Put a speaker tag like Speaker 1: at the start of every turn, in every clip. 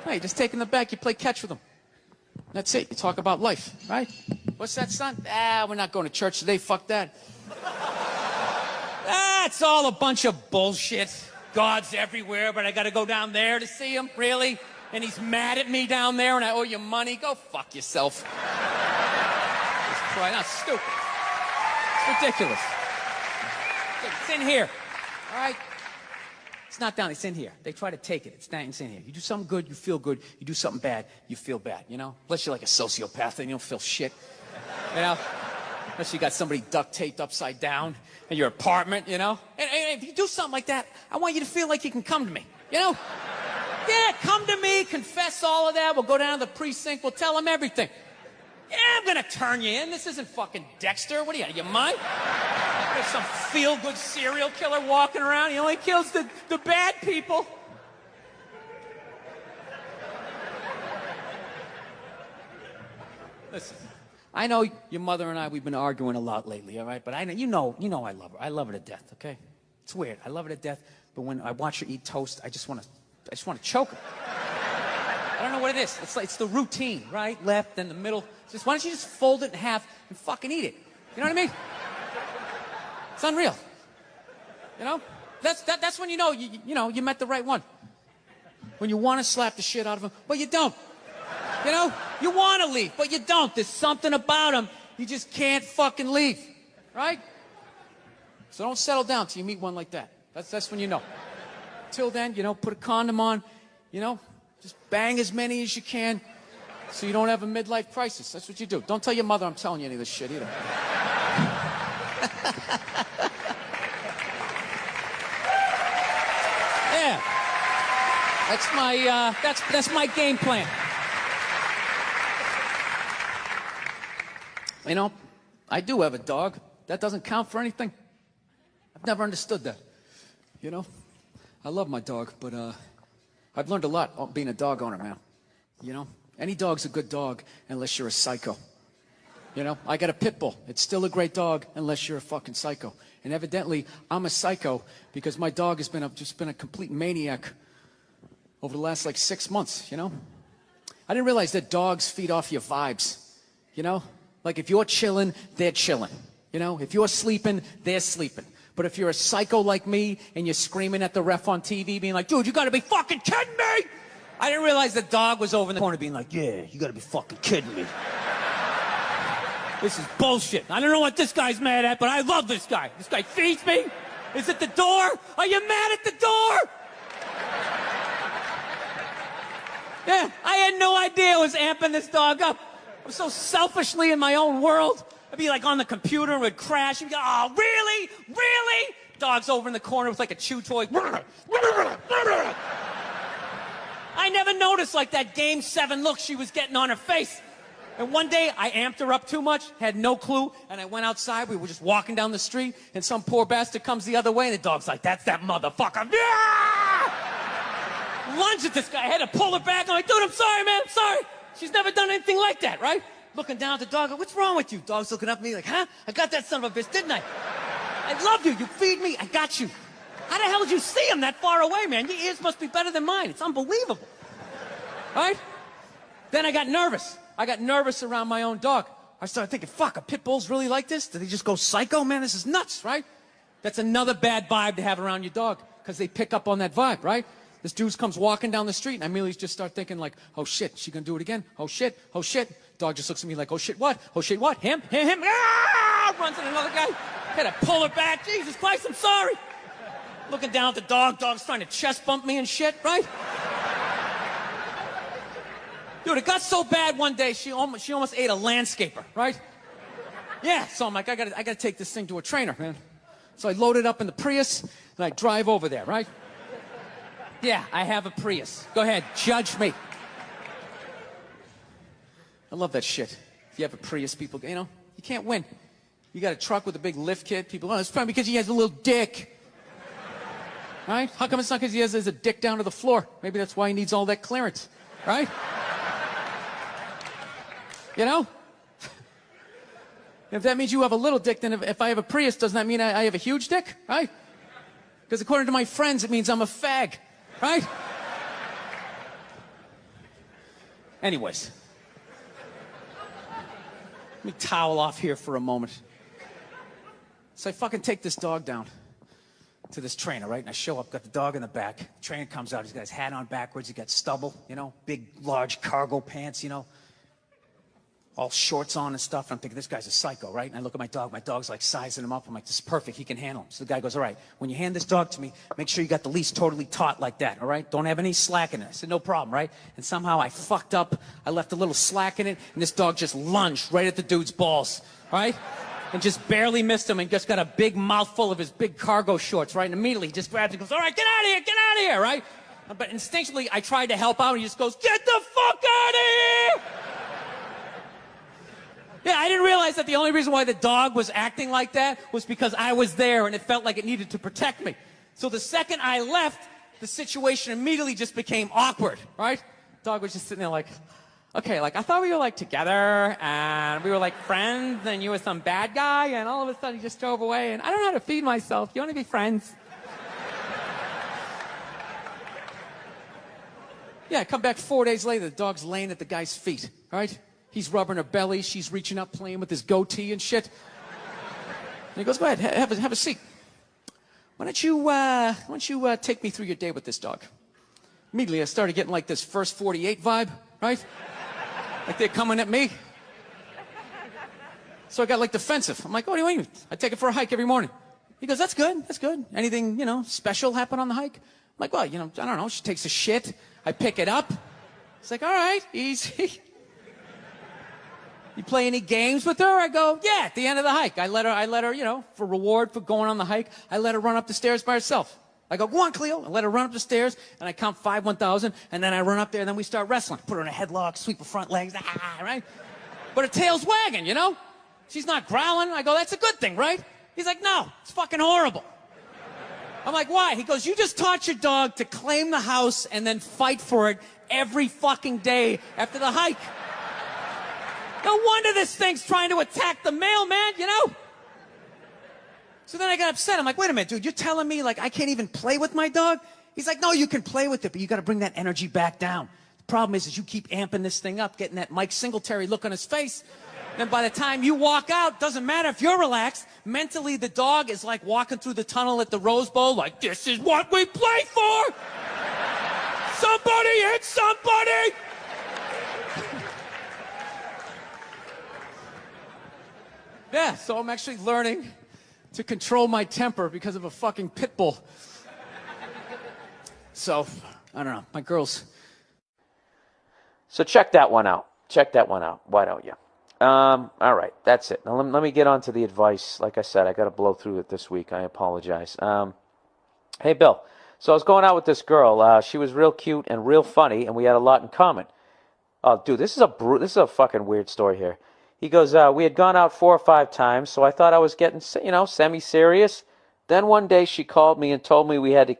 Speaker 1: No, you just take them in the back, you play catch with them. That's it. You talk about life, right? What's that, son? We're not going to church today. Fuck that. That's all a bunch of bullshit. God's everywhere, but I got to go down there to see him? Really? And he's mad at me down there and I owe you money? Go fuck yourself. Just cry. That's stupid. It's ridiculous. It's in here. All right? It's not down. It's in here. They try to take it. It's in here. You do something good, you feel good. You do something bad, you feel bad, you know? Unless you're like a sociopath and you don't feel shit. You know? Unless you got somebody duct taped upside down in your apartment, you know? And if you do something like that, I want you to feel like you can come to me, you know? Yeah, come to me, confess all of that. We'll go down to the precinct. We'll tell them everything. Yeah, I'm going to turn you in. This isn't fucking Dexter. What are you, out of your mind? There's some feel-good serial killer walking around. He only kills the bad people. Listen, I know your mother and I, we've been arguing a lot lately, all right? But I know, you know I love her. I love her to death, okay? It's weird. I love her to death, but when I watch her eat toast, I just want to choke her. I don't know what it is. It's the routine, right? Left, then the middle. Just why don't you just fold it in half and fucking eat it? You know what I mean? It's unreal. You know? That's when you know you met the right one. When you want to slap the shit out of him, but you don't. You know? You want to leave, but you don't. There's something about him. You just can't fucking leave. Right? So don't settle down till you meet one like that. That's when you know. Till then, you know, put a condom on, you know, just bang as many as you can so you don't have a midlife crisis. That's what you do. Don't tell your mother I'm telling you any of this shit either. Yeah. That's my game plan. You know, I do have a dog. That doesn't count for anything. I've never understood that. You know? I love my dog, but I've learned a lot being a dog owner, man. You know? Any dog's a good dog unless you're a psycho. You know? I got a pit bull. It's still a great dog unless you're a fucking psycho. And evidently, I'm a psycho because my dog has just been a complete maniac over the last, 6 months, you know? I didn't realize that dogs feed off your vibes, you know? Like, if you're chilling, they're chilling. You know? If you're sleeping, they're sleeping. But if you're a psycho like me and you're screaming at the ref on TV being like, dude, you gotta be fucking kidding me! I didn't realize the dog was over in the corner being like, yeah, you gotta be fucking kidding me. This is bullshit. I don't know what this guy's mad at, but I love this guy. This guy feeds me. Is it the door? Are you mad at the door? Yeah, I had no idea I was amping this dog up. I was so selfishly in my own world. I'd be like on the computer and would crash. And be like, oh, really? Really? Dog's over in the corner with like a chew toy. I never noticed like that Game 7 look she was getting on her face. And one day I amped her up too much, had no clue, and I went outside. We were just walking down the street, and some poor bastard comes the other way, and the dog's like, that's that motherfucker. Yeah! Lunge at this guy. I had to pull her back. I'm like, dude, I'm sorry, man. I'm sorry. She's never done anything like that, right? Looking down at the dog, what's wrong with you? Dog's looking up at me like, huh? I got that son of a bitch, didn't I? I love you. You feed me. I got you. How the hell did you see him that far away, man? Your ears must be better than mine. It's unbelievable. Right? Then I got nervous. I got nervous around my own dog. I started thinking, fuck, are pit bulls really like this? Do they just go psycho? Man, this is nuts, right? That's another bad vibe to have around your dog because they pick up on that vibe, right? This dude comes walking down the street, and I immediately just start thinking like, oh shit, she gonna do it again? Oh shit, oh shit. Dog just looks at me like, oh shit, what? Oh shit, what? Him? Ah! Runs at another guy. Had to pull her back. Jesus Christ, I'm sorry. Looking down at the dog. Dog's trying to chest bump me and shit, right? Dude, it got so bad one day, she almost ate a landscaper, right? Yeah, so I'm like, I gotta take this thing to a trainer, man. So I load it up in the Prius, and I drive over there, right? Yeah, I have a Prius. Go ahead, judge me. I love that shit. If you have a Prius, people, you know, you can't win. You got a truck with a big lift kit, people, oh, it's probably because he has a little dick. Right? How come it's not because he has a dick down to the floor? Maybe that's why he needs all that clearance, right? You know? If that means you have a little dick, then if I have a Prius, doesn't that mean I have a huge dick, right? Because according to my friends, it means I'm a fag, right? Anyways. Let me towel off here for a moment. So I fucking take this dog down to this trainer, right? And I show up, got the dog in the back. The trainer comes out, he's got his hat on backwards, he got stubble, you know, big, large cargo pants, you know, all shorts on and stuff. And I'm thinking, this guy's a psycho, right? And I look at my dog's like sizing him up. I'm like, this is perfect, he can handle him. So the guy goes, all right, when you hand this dog to me, make sure you got the leash totally taut like that, all right? Don't have any slack in it. I said, no problem, right? And somehow I fucked up, I left a little slack in it, and this dog just lunged right at the dude's balls, right? And just barely missed him and just got a big mouthful of his big cargo shorts, right? And immediately he just grabs it and goes, all right, get out of here, right? But instinctually, I tried to help out, and he just goes, get the fuck out of here! Yeah, I didn't realize that the only reason why the dog was acting like that was because I was there and it felt like it needed to protect me. So the second I left, the situation immediately just became awkward, right? Dog was just sitting there like, okay, like I thought we were like together and we were like friends and you were some bad guy and all of a sudden he just drove away and I don't know how to feed myself. You want to be friends? Yeah, I come back 4 days later, the dog's laying at the guy's feet, right? He's rubbing her belly. She's reaching up, playing with his goatee and shit. And he goes, go ahead, have a seat. Why don't you take me through your day with this dog? Immediately, I started getting like this First 48 vibe, right? Like they're coming at me. So I got like defensive. I'm like, what do you mean? I take it for a hike every morning. He goes, that's good, that's good. Anything, you know, special happen on the hike? I'm like, well, you know, I don't know. She takes a shit. I pick it up. It's like, all right, easy. You play any games with her? I go, yeah, at the end of the hike. I let her, you know, for reward for going on the hike, I let her run up the stairs by herself. I go, go on, Cleo. I let her run up the stairs, and I count 5, 1,000, and then I run up there, and then we start wrestling. Put her in a headlock, sweep her front legs, right? But her tail's wagging, you know? She's not growling. I go, that's a good thing, right? He's like, no, it's fucking horrible. I'm like, why? He goes, you just taught your dog to claim the house and then fight for it every fucking day after the hike. No wonder this thing's trying to attack the mailman, you know? So then I got upset. I'm like, wait a minute, dude, you're telling me like I can't even play with my dog? He's like, no, you can play with it, but you got to bring that energy back down. The problem is you keep amping this thing up, getting that Mike Singletary look on his face. Then by the time you walk out, doesn't matter if you're relaxed, mentally the dog is like walking through the tunnel at the Rose Bowl like, this is what we play for! Somebody hit somebody! Yeah, so I'm actually learning to control my temper because of a fucking pit bull. So, I don't know, my girls. So check that one out. Check that one out. Why don't you? All right, that's it. Now let me get on to the advice. Like I said, I got to blow through it this week. I apologize. Hey, Bill. So I was going out with this girl. She was real cute and real funny, and we had a lot in common. Oh, dude, this is a fucking weird story here. He goes, we had gone out 4 or 5 times, so I thought I was getting, you know, semi-serious. Then one day she called me and told me we had to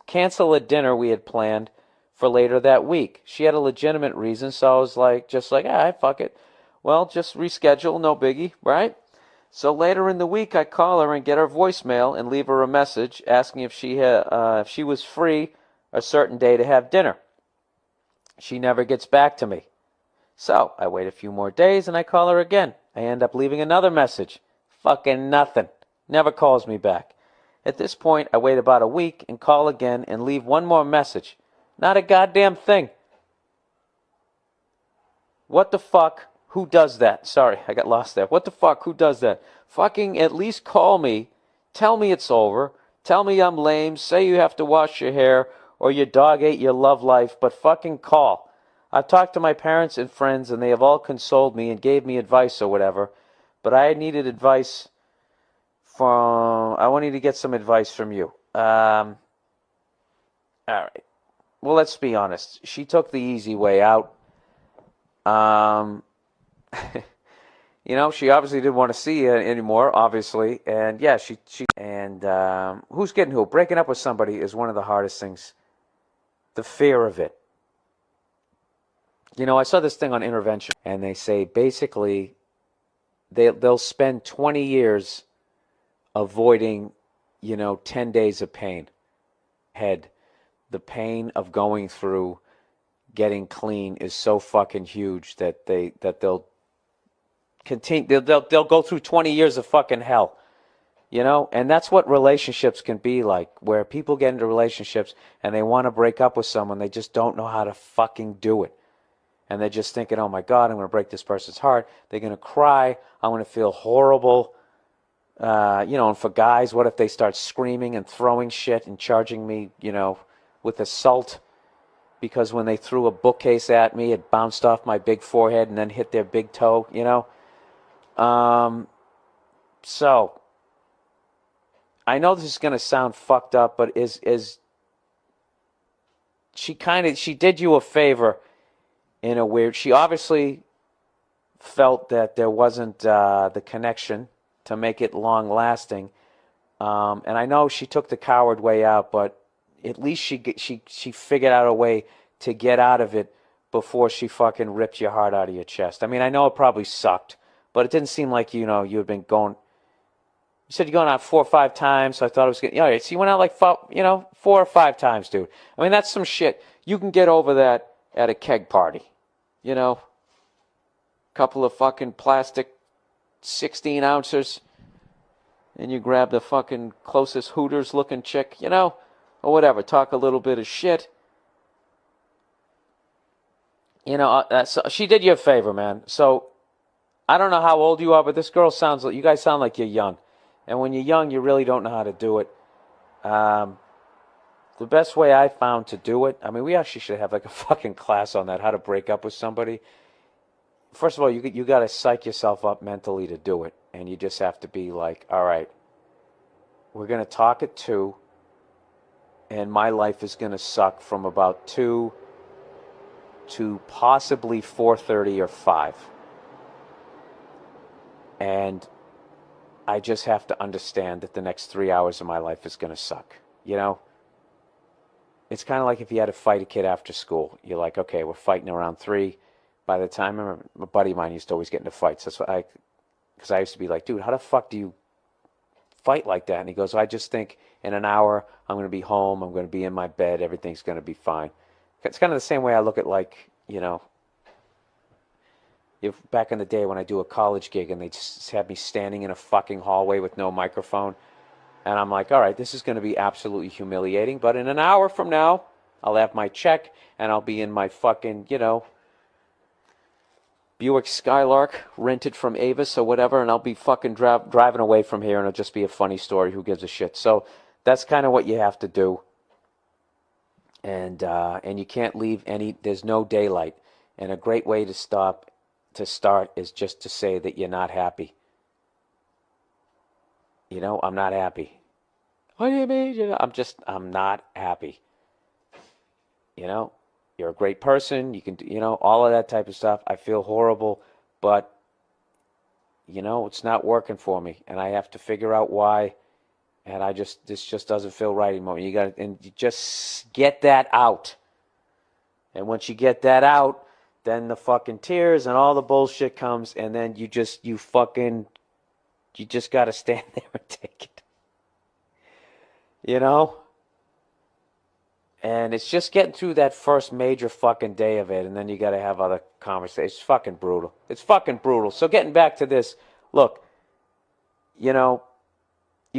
Speaker 1: cancel a dinner we had planned for later that week. She had a legitimate reason, so I was like, fuck it. Well, just reschedule, no biggie, right? So later in the week, I call her and get her voicemail and leave her a message asking if she was free a certain day to have dinner. She never gets back to me. So I wait a few more days and I call her again. I end up leaving another message. Fucking nothing. Never calls me back. At this point, I wait about a week and call again and leave one more message. Not a goddamn thing. What the fuck? Who does that? Sorry, I got lost there. What the fuck? Who does that? Fucking at least call me. Tell me it's over. Tell me I'm lame. Say you have to wash your hair or your dog ate your love life, but fucking call. I've talked to my parents and friends, and they have all consoled me and gave me advice or whatever. But I needed advice I wanted to get some advice from you. All right. Well, let's be honest. She took the easy way out. You know, she obviously didn't want to see you anymore, obviously. And yeah, who's getting who? Breaking up with somebody is one of the hardest things. The fear of it. You know, I saw this thing on Intervention, and they say basically they'll spend 20 years avoiding, 10 days of pain. The pain of going through
Speaker 2: getting clean is so fucking huge that they'll continue. They'll go through 20 years of fucking hell. And that's what relationships can be like, where people get into relationships and they want to break up with someone, they just don't know how to fucking do it. And they're just thinking, oh my God, I'm going to break this person's heart. They're going to cry. I'm going to feel horrible. And for guys, what if they start screaming and throwing shit and charging me, with assault? Because when they threw a bookcase at me, it bounced off my big forehead and then hit their big toe, So, I know this is going to sound fucked up, but she did you a favor in a weird, she obviously felt that there wasn't the connection to make it long lasting. And I know she took the coward way out, but at least she figured out a way to get out of it before she fucking ripped your heart out of your chest. I mean, I know it probably sucked, but it didn't seem like, you had been going. You said you're going out 4 or 5 times, so I thought it was good. So you went out like 4 or 5 times, dude. I mean, that's some shit. You can get over that at a keg party. Couple of fucking plastic 16 ounces, and you grab the fucking closest Hooters looking chick, or whatever. Talk a little bit of shit. So she did you a favor, man. So I don't know how old you are, but this girl you guys sound like you're young. And when you're young, you really don't know how to do it. The best way I found to do it, I mean, we actually should have like a fucking class on that, how to break up with somebody. First of all, you got to psych yourself up mentally to do it. And you just have to be like, all right, we're going to talk at 2, and my life is going to suck from about 2 to possibly 4:30 or 5. And I just have to understand that the next 3 hours of my life is going to suck. It's kind of like if you had to fight a kid after school. You're like, okay, we're fighting around 3. By the time, I remember a buddy of mine used to always get into fights. That's what because I used to be like, dude, how the fuck do you fight like that? And he goes, I just think in an hour I'm going to be home, I'm going to be in my bed, everything's going to be fine. It's kind of the same way I look at, like, if back in the day when I do a college gig and they just have me standing in a fucking hallway with no microphone, and I'm like, all right, this is going to be absolutely humiliating, but in an hour from now, I'll have my check and I'll be in my fucking, Buick Skylark rented from Avis or whatever, and I'll be fucking driving away from here, and it'll just be a funny story. Who gives a shit? So that's kind of what you have to do. And you can't leave there's no daylight. And a great way to start is just to say that you're not happy. I'm not happy. What do you mean? I'm not happy. You're a great person. You can do, all of that type of stuff. I feel horrible, but, it's not working for me. And I have to figure out why. And this just doesn't feel right anymore. You just get that out. And once you get that out, then the fucking tears and all the bullshit comes. And then you just got to stand there and take it. And it's just getting through that first major fucking day of it, and then you got to have other conversations. It's fucking brutal. It's fucking brutal. So getting back to this, look, you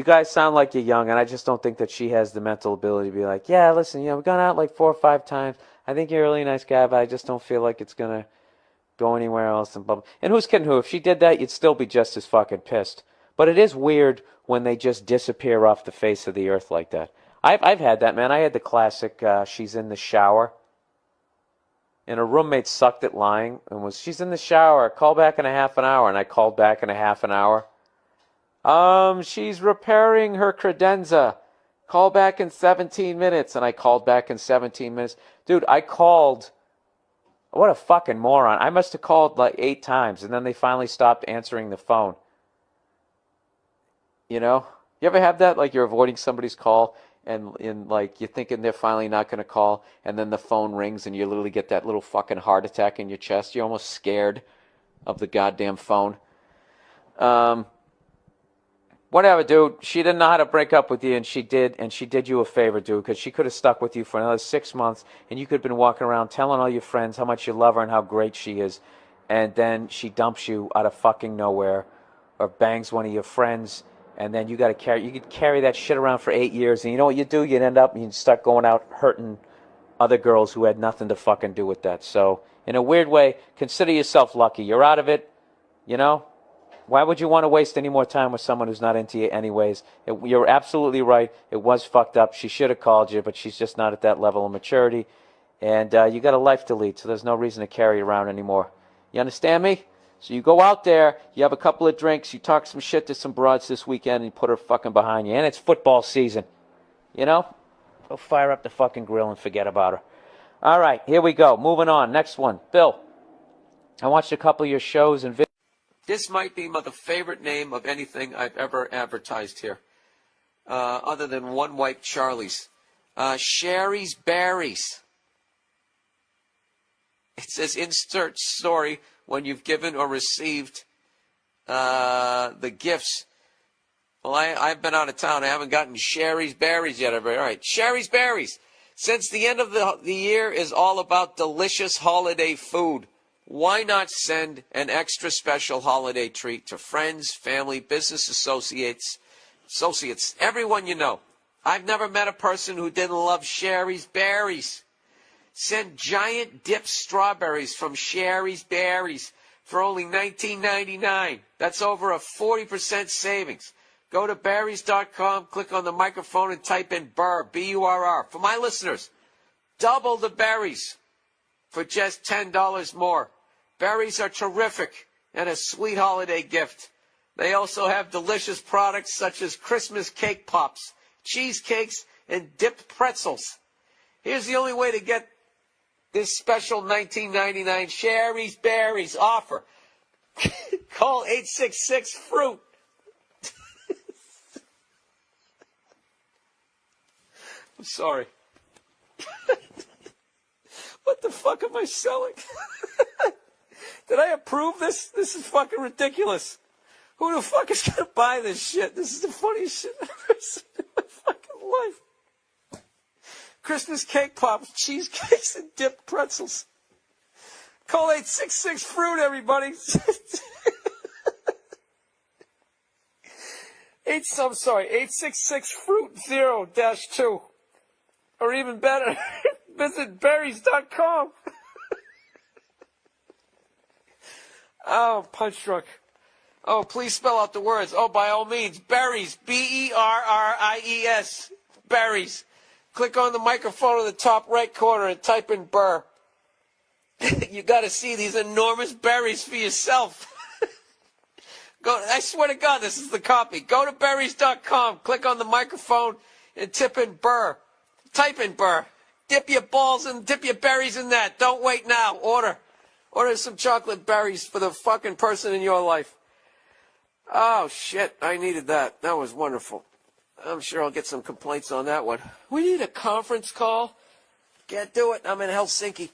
Speaker 2: guys sound like you're young, and I just don't think that she has the mental ability to be like, yeah, listen, we've gone out like 4 or 5 times. I think you're a really nice guy, but I just don't feel like it's going to go anywhere else. And blah, blah. And who's kidding who? If she did that, you'd still be just as fucking pissed. But it is weird when they just disappear off the face of the earth like that. I've had that, man. I had the classic, she's in the shower, and her roommate sucked at lying and she's in the shower, call back in a half an hour, and I called back in a half an hour. She's repairing her credenza, call back in 17 minutes, and I called back in 17 minutes. Dude, I called, what a fucking moron. I must have called like 8 times, and then they finally stopped answering the phone. You ever have that, like you're avoiding somebody's call, and like you're thinking they're finally not going to call, and then the phone rings and you literally get that little fucking heart attack in your chest. You're almost scared of the goddamn phone. Well, Whatever, dude. She didn't know how to break up with you, and she did you a favor, dude, because she could have stuck with you for another 6 months, and you could have been walking around telling all your friends how much you love her and how great she is, and then she dumps you out of fucking nowhere, or bangs one of your friends, and then you could carry that shit around for 8 years, and you know what you do? You'd end up, you start going out hurting other girls who had nothing to fucking do with that. So, in a weird way, consider yourself lucky. You're out of it, you know? Why would you want to waste any more time with someone who's not into you anyways? You're absolutely right. It was fucked up. She should have called you, but she's just not at that level of maturity. And you got a life to lead, so there's no reason to carry it around anymore. You understand me? So you go out there, you have a couple of drinks, you talk some shit to some broads this weekend, and you put her fucking behind you. And it's football season. You know? Go fire up the fucking grill and forget about her. All right, here we go. Moving on. Next one. Bill, I watched a couple of your shows and videos. This might be the favorite name of anything I've ever advertised here, other than One Wipe Charlie's. Sherry's Berries. It says insert story when you've given or received the gifts. Well, I've been out of town. I haven't gotten Sherry's Berries yet. All right, Sherry's Berries. Since the end of the year is all about delicious holiday food, why not send an extra special holiday treat to friends, family, business associates, everyone you know? I've never met a person who didn't love Sherry's Berries. Send giant dipped strawberries from Sherry's Berries for only $19.99. That's over a 40% savings. Go to berries.com, click on the microphone, and type in Burr, B-U-R-R. For my listeners, double the berries for just $10 more. Berries are terrific and a sweet holiday gift. They also have delicious products such as Christmas cake pops, cheesecakes, and dipped pretzels. Here's the only way to get this special $19.99 Sherry's Berries offer. Call 866-FRUIT. I'm sorry. What the fuck am I selling? Did I approve this? This is fucking ridiculous. Who the fuck is going to buy this shit? This is the funniest shit I've ever seen in my fucking life. Christmas cake pops, cheesecakes, and dipped pretzels. Call 866-FRUIT, everybody. 866-FRUIT 0-2. Or even better, visit berries.com. Oh, punch drunk. Oh, please spell out the words. Oh, by all means, berries. B-E-R-R-I-E-S. Berries. Click on the microphone in the top right corner and type in Burr. You got to see these enormous berries for yourself. I swear to God, this is the copy. Go to berries.com, click on the microphone, and type in Burr. Type in Burr. Dip your balls and dip your berries in that. Don't wait now. Order some chocolate berries for the fucking person in your life. Oh, shit. I needed that. That was wonderful. I'm sure I'll get some complaints on that one. We need a conference call. Can't do it. I'm in Helsinki.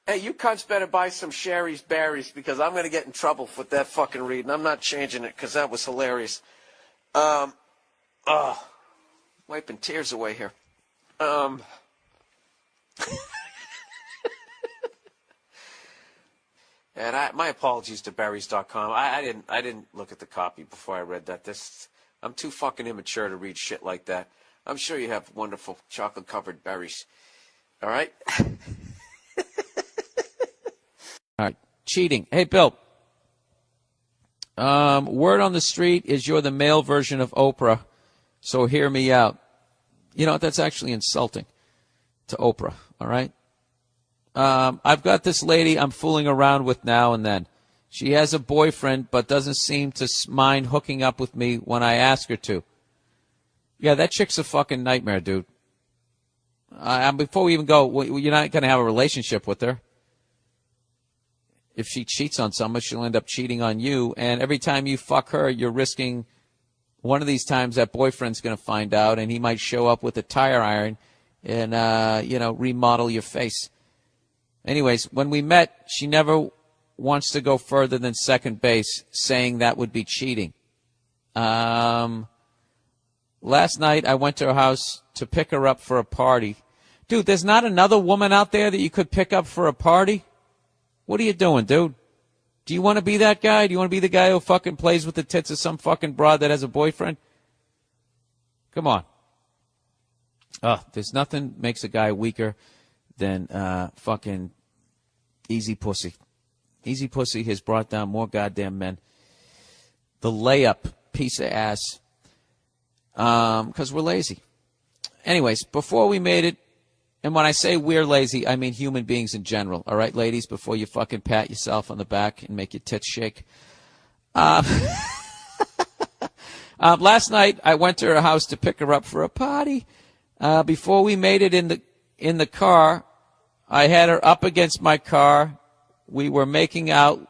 Speaker 2: Hey, you cunts better buy some Sherry's Berries because I'm going to get in trouble with that fucking read, and I'm not changing it because that was hilarious. Wiping tears away here. And my apologies to berries.com. I didn't look at the copy before I read that. I'm too fucking immature to read shit like that. I'm sure you have wonderful chocolate-covered berries. All right? All right. Cheating. Hey, Bill. Word on the street is you're the male version of Oprah, so hear me out. You know, that's actually insulting to Oprah, all right? I've got this lady I'm fooling around with now and then. She has a boyfriend but doesn't seem to mind hooking up with me when I ask her to. Yeah, that chick's a fucking nightmare, dude. Before we even go, you're not going to have a relationship with her. If she cheats on someone, she'll end up cheating on you. And every time you fuck her, you're risking one of these times that boyfriend's going to find out, and he might show up with a tire iron and, remodel your face. Anyways, when we met, she never wants to go further than second base, saying that would be cheating. Last night I went to her house to pick her up for a party. Dude, there's not another woman out there that you could pick up for a party? What are you doing, dude? Do you want to be that guy? Do you want to be the guy who fucking plays with the tits of some fucking broad that has a boyfriend? Come on. There's nothing makes a guy weaker than fucking easy pussy. Easy pussy has brought down more goddamn men. The layup piece of ass. Because we're lazy. Anyways, before we made it, and when I say we're lazy, I mean human beings in general. All right, ladies, before you fucking pat yourself on the back and make your tits shake. Last night, I went to her house to pick her up for a party. Before we made it in the car, I had her up against my car. We were making out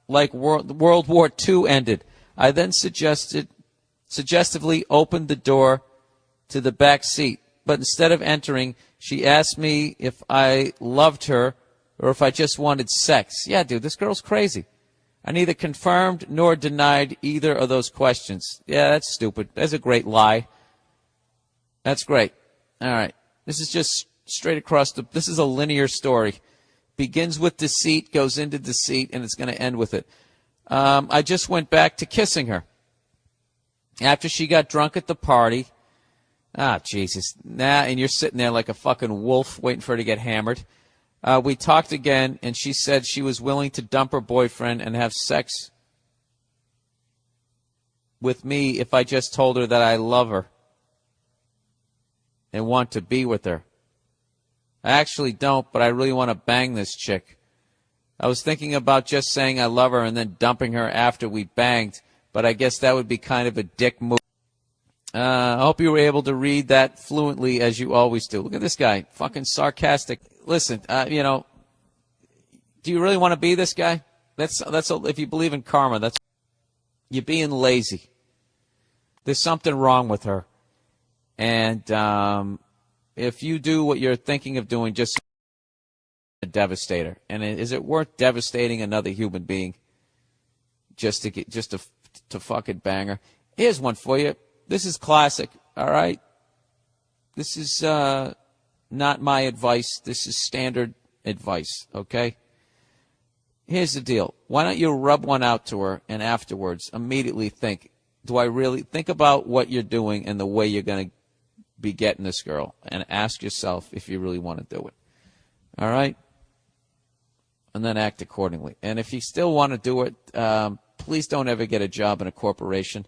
Speaker 2: like World War II ended. I then suggestively opened the door to the back seat. But instead of entering, she asked me if I loved her or if I just wanted sex. Yeah, dude, this girl's crazy. I neither confirmed nor denied either of those questions. Yeah, that's stupid. That's a great lie. That's great. All right. This is just straight across this is a linear story. Begins with deceit, goes into deceit, and it's going to end with it. I just went back to kissing her. After she got drunk at the party. Jesus. And you're sitting there like a fucking wolf waiting for her to get hammered. We talked again, and she said she was willing to dump her boyfriend and have sex with me if I just told her that I love her and want to be with her. I actually don't, but I really want to bang this chick. I was thinking about just saying I love her and then dumping her after we banged, but I guess that would be kind of a dick move. I hope you were able to read that fluently as you always do. Look at this guy, fucking sarcastic. Listen, do you really want to be this guy? That's if you believe in karma, that's you're being lazy. There's something wrong with her, and if you do what you're thinking of doing, just a devastator. And is it worth devastating another human being just to fucking bang her? Here's one for you. This is classic, all right? This is not my advice. This is standard advice, okay? Here's the deal. Why don't you rub one out to her and afterwards immediately think about what you're doing and the way you're going to be getting this girl and ask yourself if you really want to do it, all right? And then act accordingly. And if you still want to do it, please don't ever get a job in a corporation,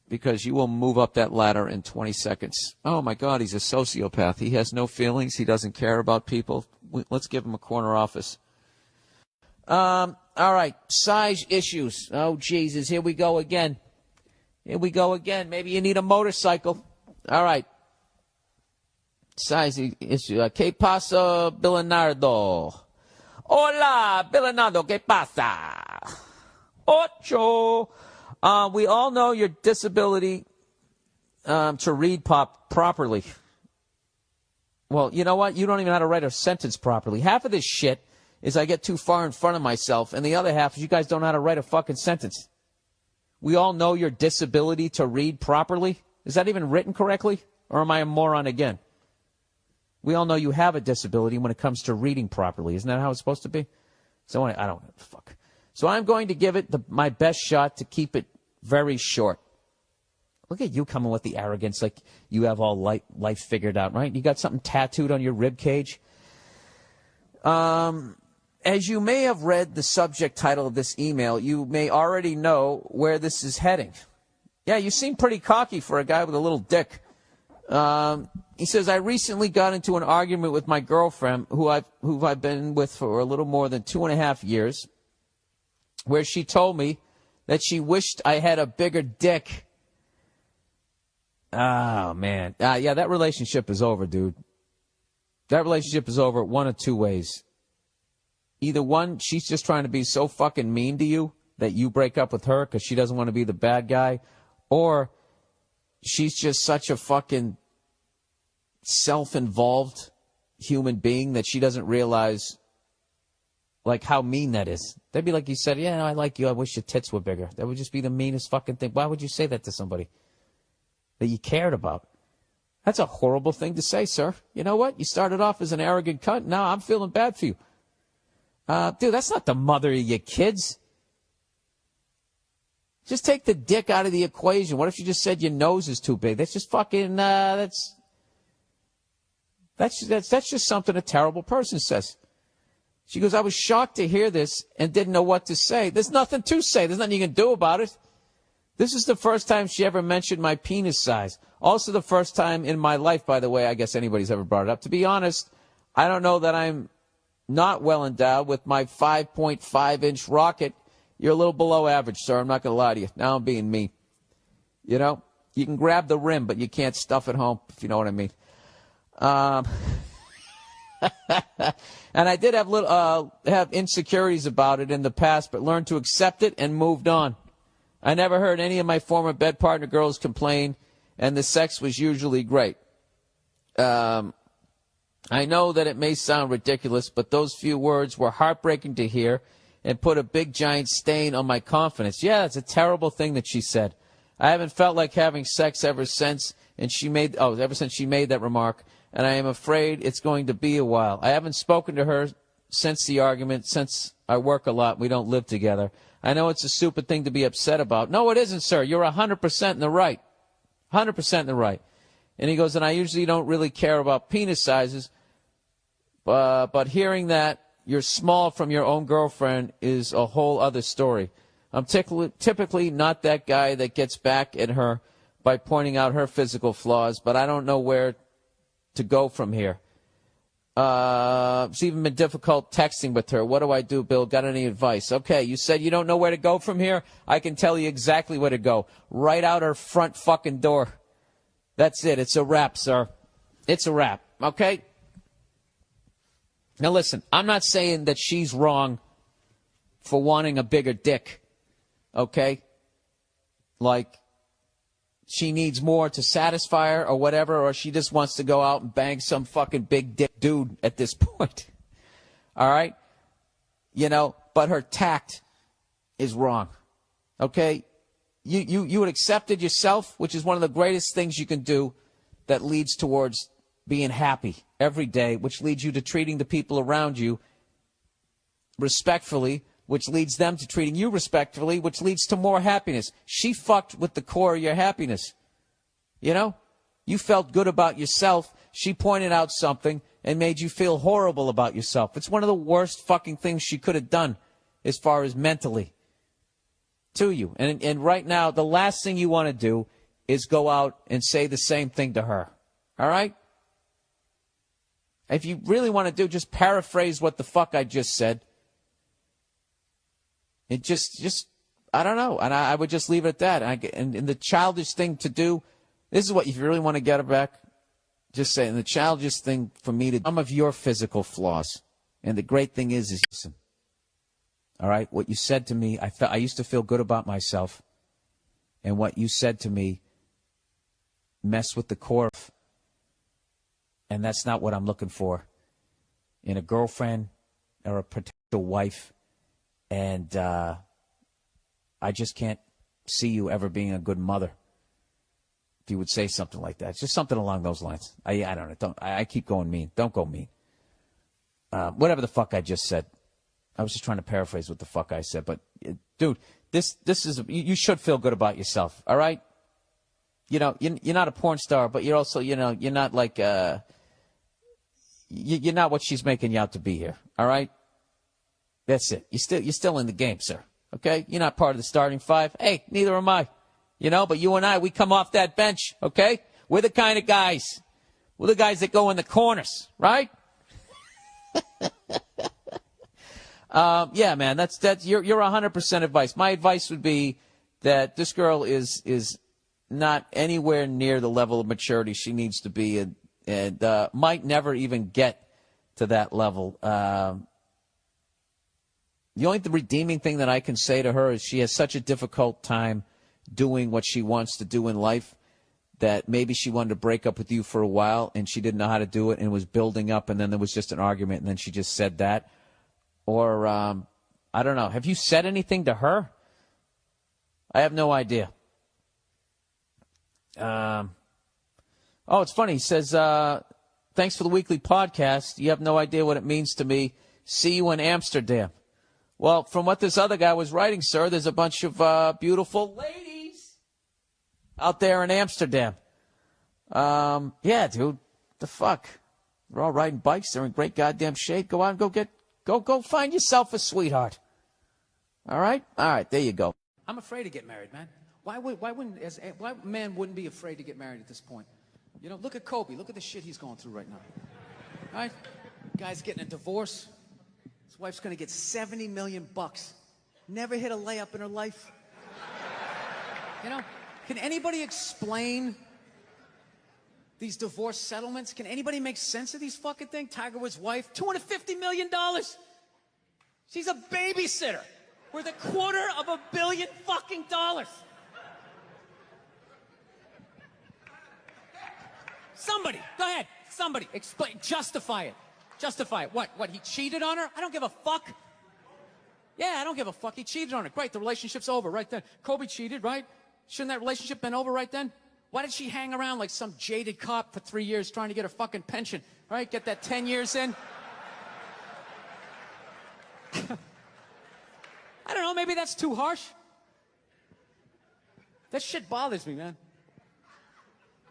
Speaker 2: because you will move up that ladder in 20 seconds. Oh, my God, he's a sociopath. He has no feelings. He doesn't care about people. Let's give him a corner office. All right, size issues. Oh, Jesus, here we go again. Here we go again. Maybe you need a motorcycle. All right. Size issue. ¿Qué pasa, Bernardo? Hola, Bernardo, ¿qué pasa? Ocho. We all know your disability to read properly. Well, you know what? You don't even know how to write a sentence properly. Half of this shit is I get too far in front of myself, and the other half is you guys don't know how to write a fucking sentence. We all know your disability to read properly. Is that even written correctly? Or am I a moron again? We all know you have a disability when it comes to reading properly. Isn't that how it's supposed to be? So I don't know. Fuck. So I'm going to give it my best shot to keep it very short. Look at you coming with the arrogance like you have all life figured out, right? You got something tattooed on your rib cage. As you may have read the subject title of this email, you may already know where this is heading. Yeah, you seem pretty cocky for a guy with a little dick. He says, I recently got into an argument with my girlfriend, who I've been with for a little more than 2.5 years, where she told me that she wished I had a bigger dick. Oh, man. Yeah, that relationship is over, dude. That relationship is over one of two ways. Either one, she's just trying to be so fucking mean to you that you break up with her because she doesn't want to be the bad guy, or she's just such a fucking self-involved human being that she doesn't realize
Speaker 3: like how mean that is. That'd be like you said, yeah, I like you. I wish your tits were bigger. That would just be the meanest fucking thing. Why would you say that to somebody that you cared about? That's a horrible thing to say, sir. You know what? You started off as an arrogant cunt. Now I'm feeling bad for you. Dude, that's not the mother of your kids. Just take the dick out of the equation. What if you just said your nose is too big? That's just fucking, that's just something a terrible person says. She goes, I was shocked to hear this and didn't know what to say. There's nothing to say. There's nothing you can do about it. This is the first time she ever mentioned my penis size. Also the first time in my life, by the way, I guess anybody's ever brought it up. To be honest, I don't know that I'm not well endowed with my 5.5-inch rocket. You're a little below average, sir. I'm not going to lie to you. Now I'm being mean. You know, you can grab the rim, but you can't stuff it home, if you know what I mean. And I did have insecurities about it in the past, but learned to accept it and moved on. I never heard any of my former bed partner girls complain, and the sex was usually great. I know that it may sound ridiculous, but those few words were heartbreaking to hear and put a big giant stain on my confidence. Yeah, that's a terrible thing that she said. I haven't felt like having sex ever since she made that remark, and I am afraid it's going to be a while. I haven't spoken to her since the argument, since I work a lot. We don't live together. I know it's a stupid thing to be upset about. No, it isn't, sir. You're 100% in the right. 100% in the right. And he goes, and I usually don't really care about penis sizes, but hearing that you're small from your own girlfriend is a whole other story. I'm typically not that guy that gets back at her by pointing out her physical flaws, but I don't know where to go from here. It's even been difficult texting with her. What do I do, Bill? Got any advice? Okay, you said you don't know where to go from here? I can tell you exactly where to go. Right out her front fucking door. That's it. It's a wrap, sir. It's a wrap, okay? Now listen, I'm not saying that she's wrong for wanting a bigger dick, okay? Like, she needs more to satisfy her or whatever, or she just wants to go out and bang some fucking big dick dude at this point. All right? You know, but her tact is wrong. Okay? You would accept it yourself, which is one of the greatest things you can do that leads towards being happy every day, which leads you to treating the people around you respectfully, which leads them to treating you respectfully, which leads to more happiness. She fucked with the core of your happiness. You know? You felt good about yourself. She pointed out something and made you feel horrible about yourself. It's one of the worst fucking things she could have done as far as mentally to you. And right now, the last thing you want to do is go out and say the same thing to her. All right? If you really want to do, just paraphrase what the fuck I just said. It just I don't know. And I would just leave it at that. And the childish thing to do, this is what, if you really want to get her back, just say, and the childish thing for me to, some of your physical flaws. And the great thing is listen. All right? What you said to me, I used to feel good about myself. And what you said to me messed with the core. And that's not what I'm looking for in a girlfriend or a potential wife. And I just can't see you ever being a good mother. If you would say something like that. It's just something along those lines. I don't know. I keep going mean. Don't go mean. Whatever the fuck I just said. I was just trying to paraphrase what the fuck I said. But, dude, this is, you should feel good about yourself, all right? You know, you're not a porn star, but you're also, you know, you're not like, you're not what she's making you out to be here, all right? That's it. You're still in the game, sir. Okay? You're not part of the starting five. Hey, neither am I. You know, but you and I, we come off that bench, okay? We're the kind of guys. We're the guys that go in the corners, right? Yeah, man, that's you're 100% advice. My advice would be that this girl is not anywhere near the level of maturity she needs to be, and might never even get to that level. The only redeeming thing that I can say to her is she has such a difficult time doing what she wants to do in life that maybe she wanted to break up with you for a while and she didn't know how to do it and was building up, and then there was just an argument and then she just said that. Or, I don't know. Have you said anything to her? I have no idea. Oh, it's funny. He says, thanks for the weekly podcast. You have no idea what it means to me. See you in Amsterdam. Well, from what this other guy was writing, sir, there's a bunch of beautiful ladies out there in Amsterdam. Yeah, dude. The fuck? They're all riding bikes. They're in great goddamn shape. Go out and go find yourself a sweetheart. All right? All right, there you go.
Speaker 1: I'm afraid to get married, man. Why man wouldn't be afraid to get married at this point? You know, look at Kobe. Look at the shit he's going through right now. All right? Guy's getting a divorce. His wife's going to get $70 million. Never hit a layup in her life. You know, can anybody explain these divorce settlements? Can anybody make sense of these fucking things? Tiger Woods' wife, $250 million. She's a babysitter worth $250 million fucking dollars. Somebody, go ahead. Somebody, explain, justify it. Justify it. What, he cheated on her? I don't give a fuck. Yeah, I don't give a fuck. He cheated on her. Great, the relationship's over right then. Kobe cheated, right? Shouldn't that relationship been over right then? Why did she hang around like some jaded cop for 3 years trying to get her fucking pension, right? Get that 10 years in? I don't know, maybe that's too harsh. That shit bothers me, man.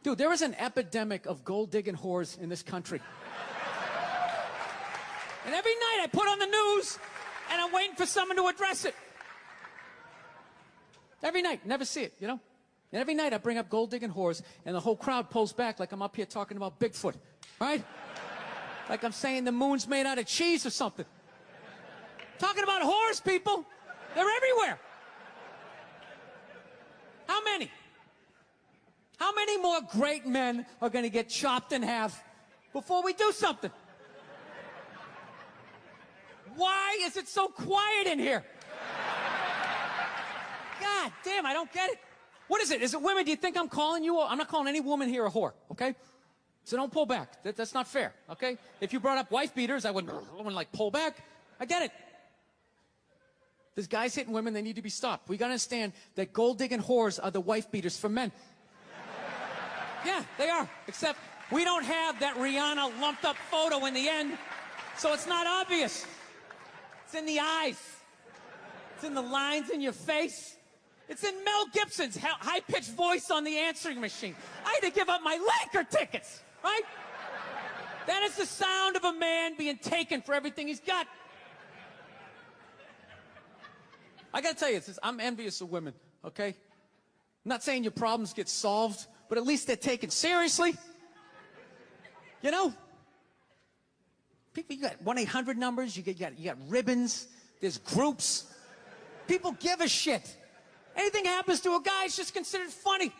Speaker 1: Dude, there is an epidemic of gold-digging whores in this country. And every night I put on the news, and I'm waiting for someone to address it. Every night, never see it, you know? And every night I bring up gold-digging whores, and the whole crowd pulls back like I'm up here talking about Bigfoot, right? Like I'm saying the moon's made out of cheese or something. Talking about whores, people. They're everywhere. How many? How many more great men are going to get chopped in half before we do something? Why is it so quiet in here? God damn, I don't get it. What is it? Is it women? Do you think I'm calling you? I'm not calling any woman here a whore, okay? So don't pull back. That's not fair, okay? If you brought up wife beaters, I wouldn't like pull back. I get it. There's guys hitting women, they need to be stopped. We gotta understand that gold-digging whores are the wife beaters for men. Yeah, they are. Except we don't have that Rihanna lumped up photo in the end, so it's not obvious. It's in the eyes. It's in the lines in your face. It's in Mel Gibson's high-pitched voice on the answering machine. I had to give up my Laker tickets, right? That is the sound of a man being taken for everything he's got. I gotta tell you, I'm envious of women, okay? I'm not saying your problems get solved, but at least they're taken seriously. You know? People, you got 1-800 numbers, you got ribbons, there's groups. People give a shit. Anything happens to a guy, it's just considered funny.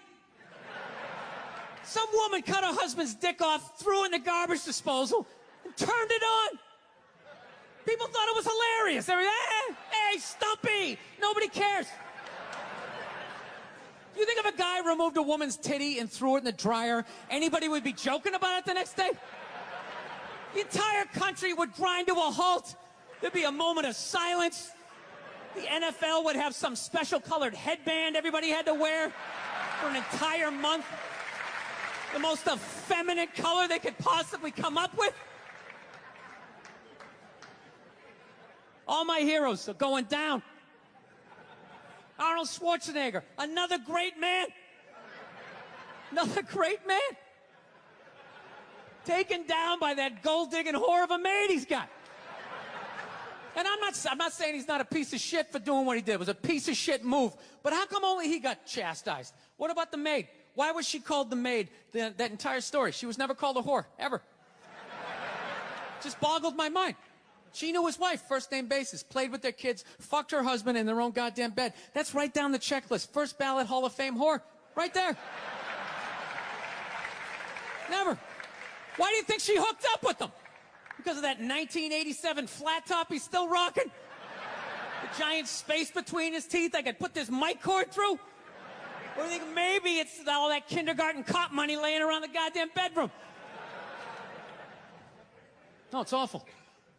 Speaker 1: Some woman cut her husband's dick off, threw it in the garbage disposal, and turned it on. People thought it was hilarious. They were, hey, Stumpy. Nobody cares. Do you think if a guy removed a woman's titty and threw it in the dryer, anybody would be joking about it the next day? The entire country would grind to a halt. There'd be a moment of silence. The NFL would have some special colored headband everybody had to wear for an entire month. The most effeminate color they could possibly come up with. All my heroes are going down. Arnold Schwarzenegger, another great man. Another great man. Taken down by that gold-digging whore of a maid he's got. And I'm not saying he's not a piece of shit for doing what he did. It was a piece of shit move. But how come only he got chastised? What about the maid? Why was she called the maid that entire story? She was never called a whore, ever. Just boggled my mind. She knew his wife, first name basis, played with their kids, fucked her husband in their own goddamn bed. That's right down the checklist. First ballot Hall of Fame whore. Right there. Never. Why do you think she hooked up with him? Because of that 1987 flat top he's still rocking? The giant space between his teeth I could put this mic cord through? Or do you think maybe it's all that kindergarten cop money laying around the goddamn bedroom? No, it's awful.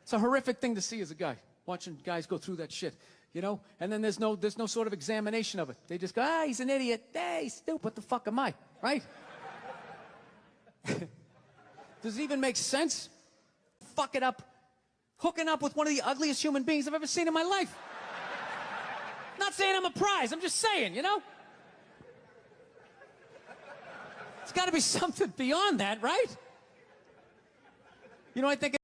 Speaker 1: It's a horrific thing to see as a guy. watching guys go through that shit, you know? And then there's no sort of examination of it. They just go, he's an idiot. Hey, he's stupid. What the fuck am I? Right? Does it even make sense? Fuck it up, hooking up with one of the ugliest human beings I've ever seen in my life. Not saying I'm a prize, I'm just saying, you know? It's got to be something beyond that, right? You know, I think